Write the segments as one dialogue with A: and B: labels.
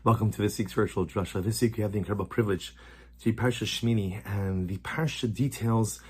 A: Welcome to this week's virtual Drasha. This week we have the incredible privilege to be Parsha Shmini, and the Parsha details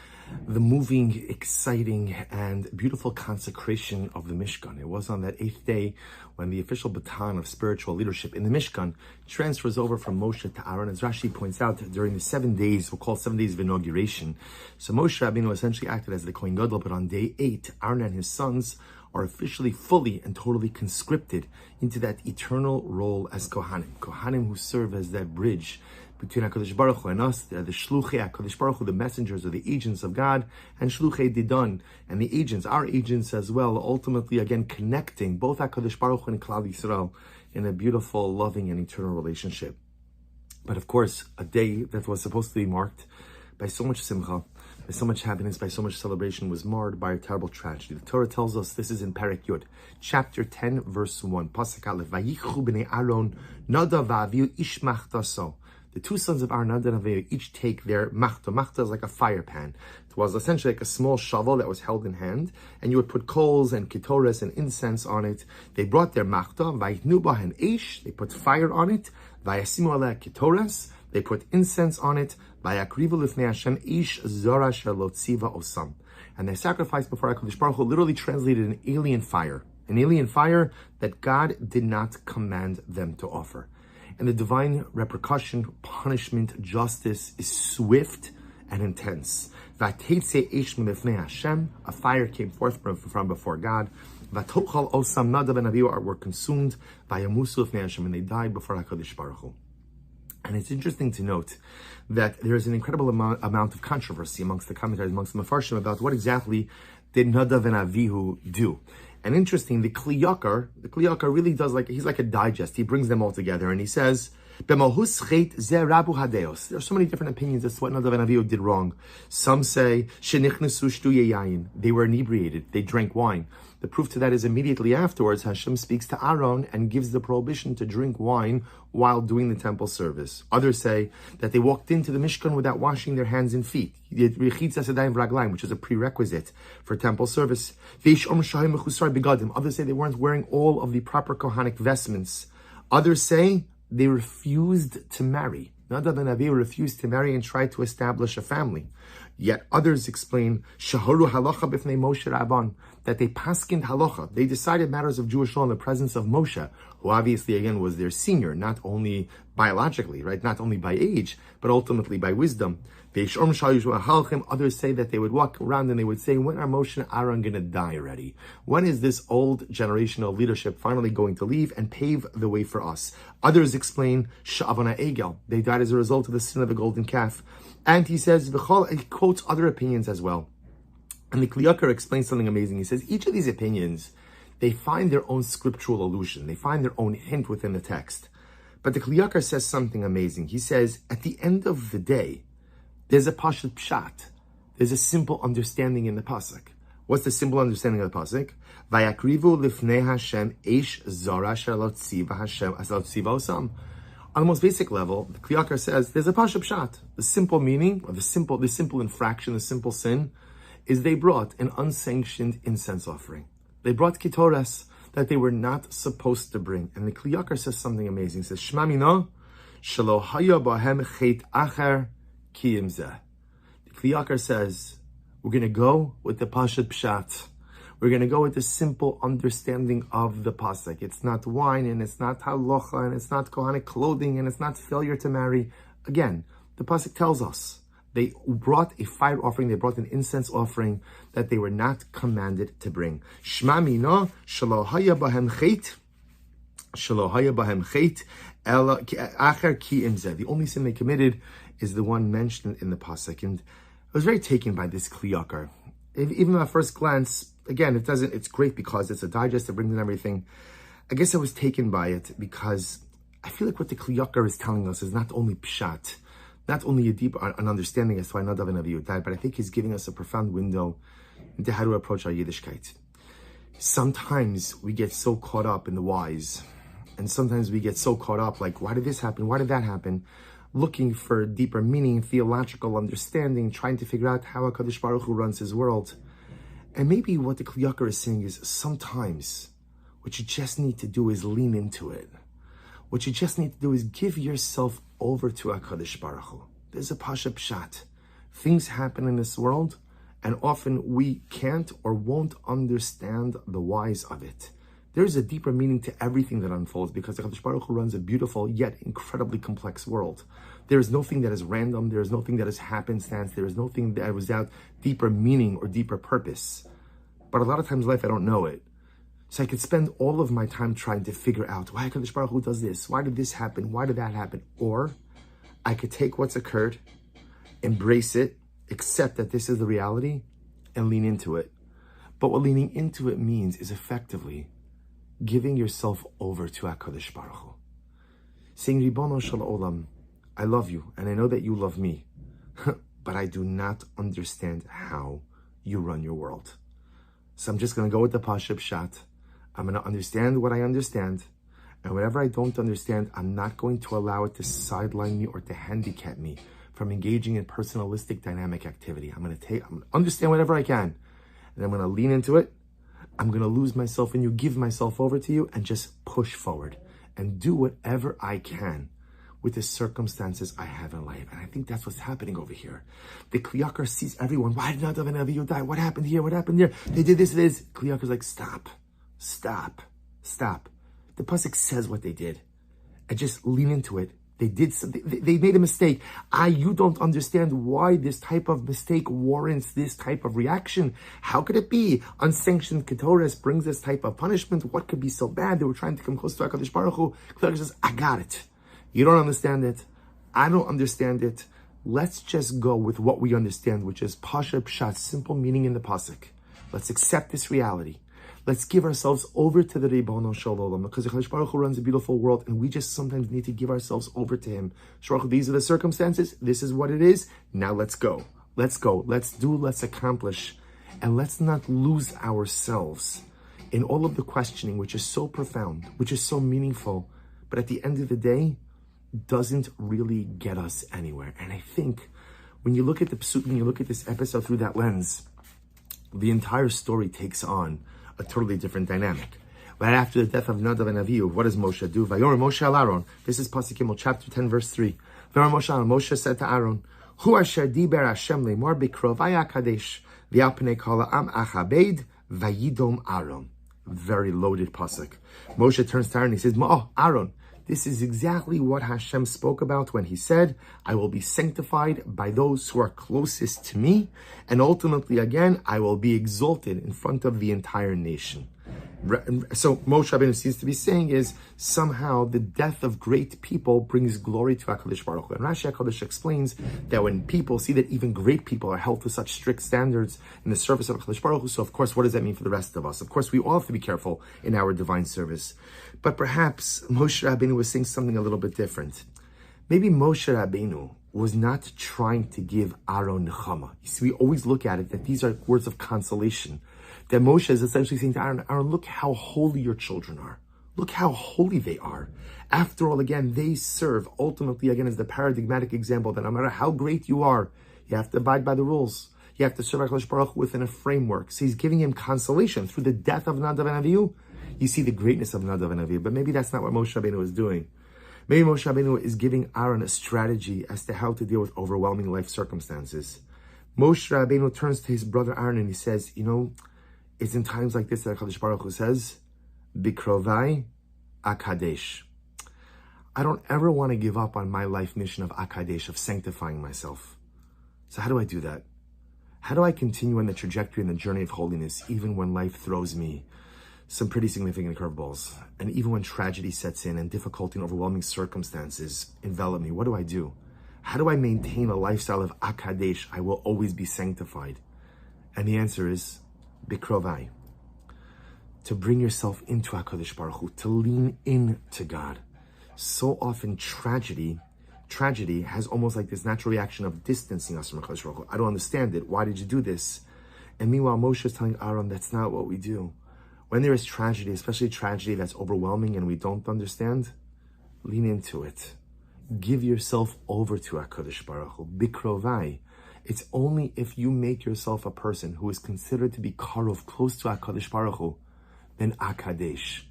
A: the moving, exciting, and beautiful consecration of the Mishkan. It was on that 8th day when the official baton of spiritual leadership in the Mishkan transfers over from Moshe to Aaron. As Rashi points out, during the 7 days, we'll call 7 days of inauguration. So Moshe Rabbeinu essentially acted as the Kohen Gadol, but on day 8, Aaron and his sons are officially, fully, and totally conscripted into that eternal role as Kohanim. Kohanim who serve as that bridge between HaKadosh Baruch Hu and us. They're the Shluchei HaKadosh Baruch Hu, the messengers or the agents of God, and Shluchei Didon, and the agents, our agents as well, ultimately again connecting both HaKadosh Baruch Hu and Klal Yisrael in a beautiful, loving, and eternal relationship. But of course, a day that was supposed to be marked by so much simcha, by so much happiness, by so much celebration, was marred by a terrible tragedy. The Torah tells us, this is in Perek Yud, chapter 10, verse 1, Pasuk Aleph, Vayichu b'nei Aaron, Nadav v'Avihu ish machtaso. The two sons of Aaron, Nadav and Avihu, each take their machta. Machta is like a fire pan. It was essentially like a small shovel that was held in hand, and you would put coals and ketores and incense on it. They brought their machta, vayitnu bahen eish, they put fire on it, vayasimu aleh ketores, they put incense on it, vayakrivu lifnei Hashem ish zara shelo tziva osam. And they sacrificed before HaKadosh Baruch Hu, literally translated an alien fire that God did not command them to offer. And the divine repercussion, punishment, justice is swift and intense. A fire came forth from before God. Nadav and Avihu were consumed by and they died before HaKadosh Baruch Hu. And it's interesting to note that there is an incredible amount of controversy amongst the commentaries, amongst the Mefarshim, about what exactly did Nadav and Avihu do. And interesting, the Kli Yakar really does he's like a digest. He brings them all together and he says, there are so many different opinions as to what Nadav and Avihu did wrong. Some say, they were inebriated, they drank wine. The proof to that is immediately afterwards, Hashem speaks to Aaron and gives the prohibition to drink wine while doing the temple service. Others say that they walked into the Mishkan without washing their hands and feet, which is a prerequisite for temple service. Others say they weren't wearing all of the proper Kohanic vestments. Others say they refused to marry. Nadav and Avihu refused to marry and tried to establish a family. Yet others explain Shaharu halacha b'fnei Moshe Rabban, that they paskind halacha. They decided matters of Jewish law in the presence of Moshe, who obviously again was their senior, not only biologically, right, not only by age, but ultimately by wisdom. Others say that they would walk around and they would say, when are Moshe and Aaron going to die already? When is this old generational leadership finally going to leave and pave the way for us? Others explain, Sha'avana Egel, they died as a result of the sin of the golden calf. And he says, he quotes other opinions as well. And the Kli Yakar explains something amazing. He says, each of these opinions, they find their own scriptural allusion. They find their own hint within the text. But the Kli Yakar says something amazing. He says, at the end of the day, there's a pashut pshat. There's a simple understanding in the pasuk. What's the simple understanding of the pasuk? Vayakrivu lifnei Hashem eish zara shelo tziva Hashem asal tziva osam. On the most basic level, the Kli Yakar says there's a pashut pshat. The simple meaning, or the simple infraction, the simple sin, is they brought an unsanctioned incense offering. They brought ketores that they were not supposed to bring. And the Kli Yakar says something amazing. He says, Shema mino shelo haya bahem chet acher ki imzeh. The Kli Yakar says, we're going to go with the pashut pshat. We're going to go with the simple understanding of the pasuk. It's not wine, and it's not halacha, and it's not Kohanic clothing, and it's not failure to marry. Again, the pasuk tells us they brought a fire offering, they brought an incense offering that they were not commanded to bring. Shema mino shelo haya bahem chet acher ki imzeh. The only sin they committed is the one mentioned in the pasuk. And I was very taken by this Kli Yakar. Even at first glance, again, it's great because it's a digest that brings in everything. I guess I was taken by it because I feel like what the Kli Yakar is telling us is not only pshat, not only a deep an understanding as to why Nadav and Avihu died, but I think he's giving us a profound window into how to approach our Yiddishkeit. Sometimes we get so caught up in the whys, and sometimes we get so caught up like, why did this happen? Why did that happen? Looking for deeper meaning, theological understanding, trying to figure out how HaKadosh Baruch Hu runs his world. And maybe what the Kli Yakar is saying is sometimes what you just need to do is lean into it. What you just need to do is give yourself over to HaKadosh Baruch Hu. There's a Pasha Pshat. Things happen in this world, and often we can't or won't understand the whys of it. There's a deeper meaning to everything that unfolds because the HaKadosh Baruch Hu runs a beautiful yet incredibly complex world. There is nothing that is random. There is nothing that is happenstance. There is nothing that is without deeper meaning or deeper purpose. But a lot of times in life, I don't know it. So I could spend all of my time trying to figure out why HaKadosh Baruch Hu does this. Why did this happen? Why did that happen? Or I could take what's occurred, embrace it, accept that this is the reality, and lean into it. But what leaning into it means is effectively giving yourself over to HaKadosh Baruch Hu. Saying, Ribono Shel Olam, I love you, and I know that you love me, but I do not understand how you run your world. So I'm just going to go with the Pasha Pshat. I'm going to understand what I understand, and whatever I don't understand, I'm not going to allow it to sideline me or to handicap me from engaging in personalistic dynamic activity. I'm going to understand whatever I can, and I'm going to lean into it. I'm going to lose myself in you, give myself over to you, and just push forward and do whatever I can with the circumstances I have in life. And I think that's what's happening over here. The Kliyakar sees everyone. Why did Nadav and Avihu die? What happened here? What happened there? They did this, this. Kliyakar's like, stop. The pasuk says what they did. And just lean into it. They did something. They made a mistake. You don't understand why this type of mistake warrants this type of reaction. How could it be? Unsanctioned Ketores brings this type of punishment. What could be so bad? They were trying to come close to HaKadosh Baruch Hu. Kliyakar says, I got it. You don't understand it. I don't understand it. Let's just go with what we understand, which is Pasha Pshat, simple meaning in the pasuk. Let's accept this reality. Let's give ourselves over to the Ribono Shel Olam, because HaKadosh Baruch Hu runs a beautiful world, and we just sometimes need to give ourselves over to Him. These are the circumstances. This is what it is. Now let's go. Let's go. Let's do. Let's accomplish. And let's not lose ourselves in all of the questioning, which is so profound, which is so meaningful, but at the end of the day, doesn't really get us anywhere. And I think when you look at the Psukim, when you look at this episode through that lens, the entire story takes on a totally different dynamic. Right after the death of Nadav and Avihu, what does Moshe do? Vayomer Moshe al Aaron. This is Pasuk Gimel, chapter 10, verse 3. Moshe said to Aaron, Hu asher diber Hashem lemor bikrovai hakadesh v'alpnei kol ha'am achabed vayidom Aaron. Very loaded pasuk. Moshe turns to Aaron and he says, Aaron, this is exactly what Hashem spoke about when He said, I will be sanctified by those who are closest to me, and ultimately, again, I will be exalted in front of the entire nation. So Moshe Rabbeinu seems to be saying is, somehow the death of great people brings glory to HaKadosh Baruch Hu. And Rashi HaKadosh explains that when people see that even great people are held to such strict standards in the service of HaKadosh Baruch Hu, so of course, what does that mean for the rest of us? Of course, we all have to be careful in our divine service. But perhaps Moshe Rabbeinu was saying something a little bit different. Maybe Moshe Rabbeinu was not trying to give Aaron nechama. You see, we always look at it that these are words of consolation. That Moshe is essentially saying to Aaron, look how holy your children are. Look how holy they are. After all, again, they serve ultimately, again, as the paradigmatic example that no matter how great you are, you have to abide by the rules. You have to serve HaKadosh Baruch Hu within a framework. So He's giving him consolation through the death of Nadav and Avihu. You see the greatness of Nadav and Avihu, but maybe that's not what Moshe Rabbeinu is doing. Maybe Moshe Rabbeinu is giving Aaron a strategy as to how to deal with overwhelming life circumstances. Moshe Rabbeinu turns to his brother Aaron and he says, it's in times like this that HaKadosh Baruch Hu says, Bikrovai Akadesh. I don't ever want to give up on my life mission of Akadesh, of sanctifying myself. So how do I do that? How do I continue on the trajectory and the journey of holiness, even when life throws me some pretty significant curveballs? And even when tragedy sets in and difficulty and overwhelming circumstances envelop me, what do I do? How do I maintain a lifestyle of Akadesh? I will always be sanctified. And the answer is, Bikrovai, to bring yourself into HaKadosh Baruch Hu, to lean into God. So often tragedy has almost like this natural reaction of distancing us from HaKadosh Baruch Hu. I don't understand it. Why did you do this? And meanwhile, Moshe is telling Aaron, that's not what we do. When there is tragedy, especially tragedy that's overwhelming and we don't understand, lean into it. Give yourself over to HaKadosh Baruch Hu. Bikrovai. It's only if you make yourself a person who is considered to be karov, close to HaKadosh Baruch Hu, then Akadesh.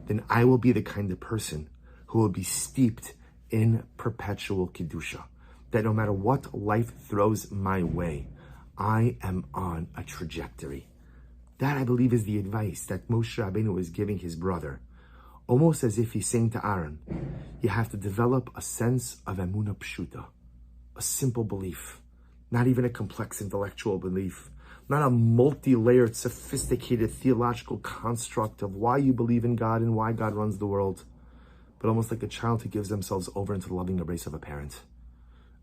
A: Then I will be the kind of person who will be steeped in perpetual Kedusha. That no matter what life throws my way, I am on a trajectory. That, I believe, is the advice that Moshe Rabbeinu is giving his brother. Almost as if he's saying to Aaron, you have to develop a sense of emunah pshuta, a simple belief, not even a complex intellectual belief, not a multi-layered, sophisticated theological construct of why you believe in God and why God runs the world, but almost like a child who gives themselves over into the loving embrace of a parent.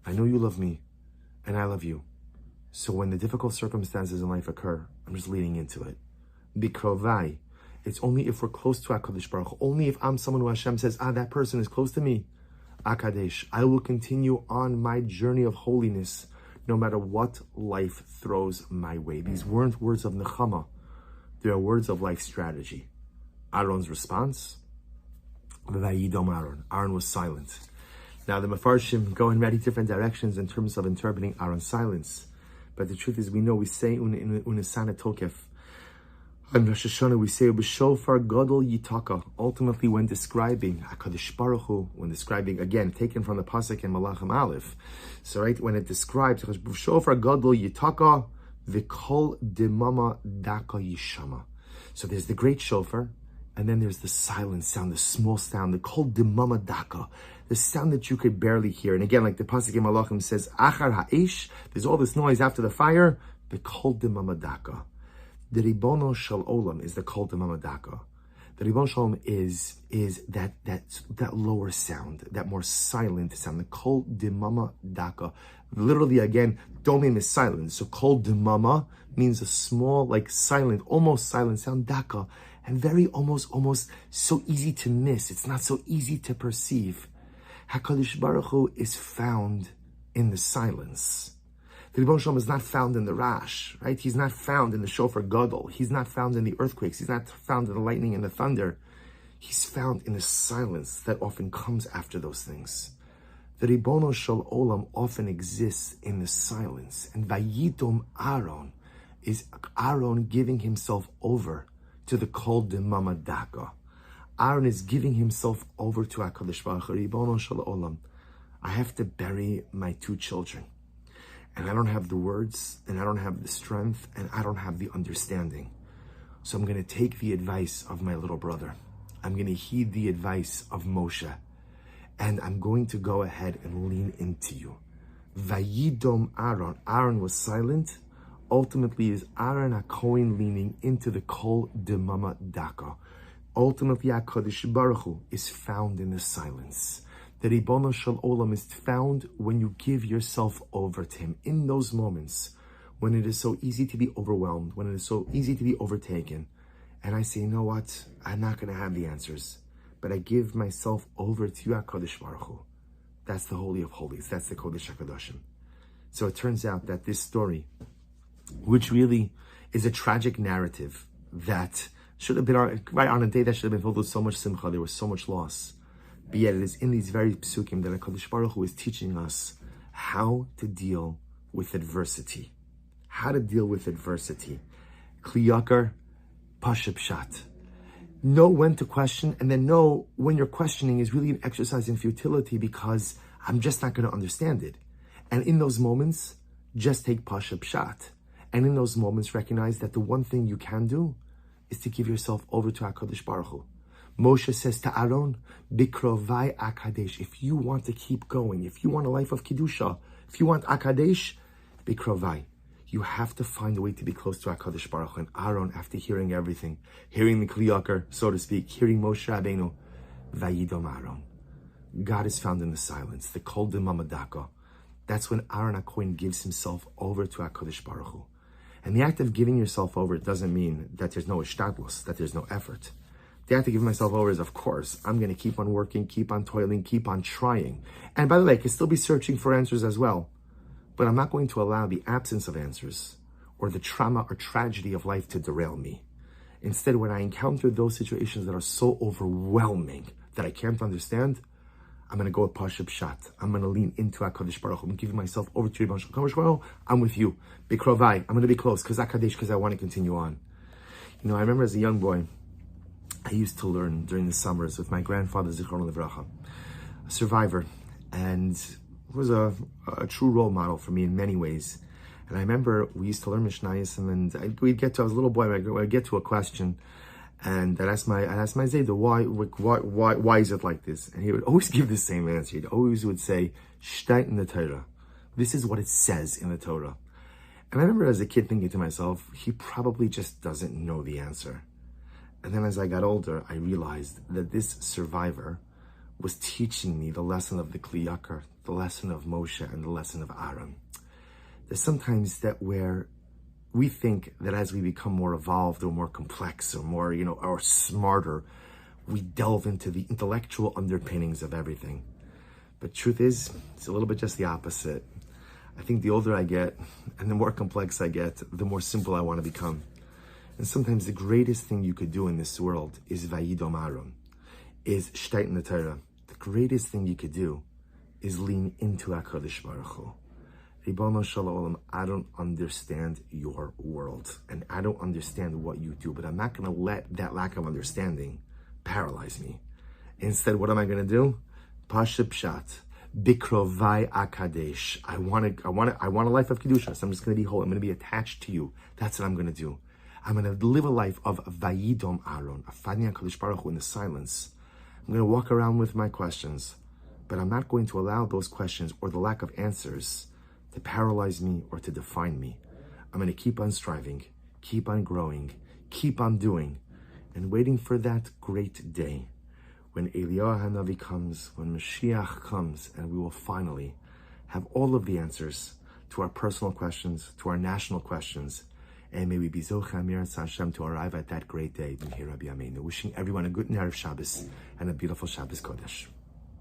A: I know you love me, and I love you. So when the difficult circumstances in life occur, I'm just leaning into it. Bikrovai. It's only if we're close to HaKadosh Baruch Hu, only if I'm someone who Hashem says, that person is close to me, Akadesh, I will continue on my journey of holiness, no matter what life throws my way. These weren't words of nechama. They are words of life strategy. Aaron's response, Vayidom Aaron. Aaron was silent. Now the Mefarshim go in many different directions in terms of interpreting Aaron's silence. But the truth is, we know, we say unisana tokef. On Rosh Hashanah, we say b'shofar gadol yitaka. Ultimately, when describing HaKadosh Baruch Hu, when describing, again, taken from the pasuk in Malachim Aleph. So, right, when it describes b'shofar gadol yitaka, v'kol demama daka yishama. So there's the great shofar, and then there's the silent sound, the small sound, the kol demama daka, the sound that you could barely hear. And again, like the pasuk in Malachim says, achar ha'esh, there's all this noise after the fire, v'kol demama daka. The Ribono Shel Olam is the Kol Demama Daka. The Ribono Shel Olam is that lower sound, that more silent sound. The Kol Demama Daka. Literally, again, Domim is silent. So Kol Demama means a small, like silent, almost silent sound, Daka. And very almost so easy to miss. It's not so easy to perceive. HaKadosh Baruch Hu is found in the silence. The Ribono Shel Olam is not found in the rash, right? He's not found in the shofar gadol. He's not found in the earthquakes. He's not found in the lightning and the thunder. He's found in the silence that often comes after those things. The Ribono Shel Olam often exists in the silence. And Vayidom Aaron is Aaron giving himself over to the Kol Demama Daka. Aaron is giving himself over to HaKadosh Baruch Hu. Ribono Shel Olam, I have to bury my two children. And I don't have the words, and I don't have the strength, and I don't have the understanding. So I'm going to take the advice of my little brother. I'm going to heed the advice of Moshe. And I'm going to go ahead and lean into you. Vayidom Aaron. Aaron was silent. Ultimately, is Aaron HaKohen leaning into the Kol Demama Daka. Ultimately, HaKadosh Baruch Hu is found in the silence. The Ribono Shel Olam is found when you give yourself over to Him. In those moments, when it is so easy to be overwhelmed, when it is so easy to be overtaken, and I say, you know what, I'm not going to have the answers, but I give myself over to you, HaKadosh Baruch Hu. That's the Holy of Holies. That's the Kodesh HaKadoshim. So it turns out that this story, which really is a tragic narrative that should have been, right on a day that should have been filled with so much simcha, there was so much loss. But yet it is in these very psukim that HaKadosh Baruch Hu is teaching us how to deal with adversity. How to deal with adversity. Kli Yakar, Pasha Pshat. Know when to question, and then know when your questioning is really an exercise in futility because I'm just not going to understand it. And in those moments, just take Pasha Pshat. And in those moments, recognize that the one thing you can do is to give yourself over to HaKadosh Baruch Hu. Moshe says to Aaron, Bikrovai Akadesh. If you want to keep going, if you want a life of Kedusha, if you want Akadesh, Bikrovai. You have to find a way to be close to HaKadosh Baruch Hu. And Aaron, after hearing everything, hearing the Kli Yakar, so to speak, hearing Moshe Rabbeinu, Vayidom Aaron. God is found in the silence, the Kol Demama Daka. That's when Aaron HaKohen gives himself over to HaKadosh Baruch Hu. And the act of giving yourself over doesn't mean that there's no ishtadlus, that there's no effort. The act of giving myself over is, of course, I'm going to keep on working, keep on toiling, keep on trying. And by the way, I can still be searching for answers as well. But I'm not going to allow the absence of answers or the trauma or tragedy of life to derail me. Instead, when I encounter those situations that are so overwhelming that I can't understand, I'm going to go with Pasha Pshat. I'm going to lean into HaKadosh Baruch Hu. I'm giving myself over to Ribono Shel Olam. I'm with you. Bikrovai. I'm going to be close because HaKadosh, because I want to continue on. You know, I remember as a young boy, I used to learn during the summers with my grandfather, Zichron Livracha, a survivor, and was a true role model for me in many ways. And I remember we used to learn Mishnayos, and I was a little boy, I'd get to a question, and I'd ask my Zayda, why is it like this? And he would always give the same answer. He'd always would say, Shteit in the Torah. This is what it says in the Torah. And I remember as a kid thinking to myself, he probably just doesn't know the answer. And then as I got older, I realized that this survivor was teaching me the lesson of the Kli Yakar, the lesson of Moshe, and the lesson of Aaron. There's sometimes that where we think that as we become more evolved or more complex or more, or smarter, we delve into the intellectual underpinnings of everything. But truth is, it's a little bit just the opposite. I think the older I get and the more complex I get, the more simple I want to become. And sometimes the greatest thing you could do in this world is Vayidom Aaron, is Shteit in the Torah. The greatest thing you could do is lean into HaKadosh Baruch Hu. Ribono Shel Olam, I don't understand your world, and I don't understand what you do, but I'm not going to let that lack of understanding paralyze me. Instead, what am I going to do? Pashup Pshat. Bikrovai Akadesh. I want a life of Kedusha, so I'm just going to be whole. I'm going to be attached to you. That's what I'm going to do. I'm going to live a life of Vayidom Aaron, of Fadni HaKadosh Baruch Hu in the silence. I'm going to walk around with my questions, but I'm not going to allow those questions or the lack of answers to paralyze me or to define me. I'm going to keep on striving, keep on growing, keep on doing, and waiting for that great day when Eliyahu HaNavi comes, when Mashiach comes, and we will finally have all of the answers to our personal questions, to our national questions, and may we be Zocha Mirat Hashem to arrive at that great day. Wishing everyone a good Erev Shabbos and a beautiful Shabbos Kodesh.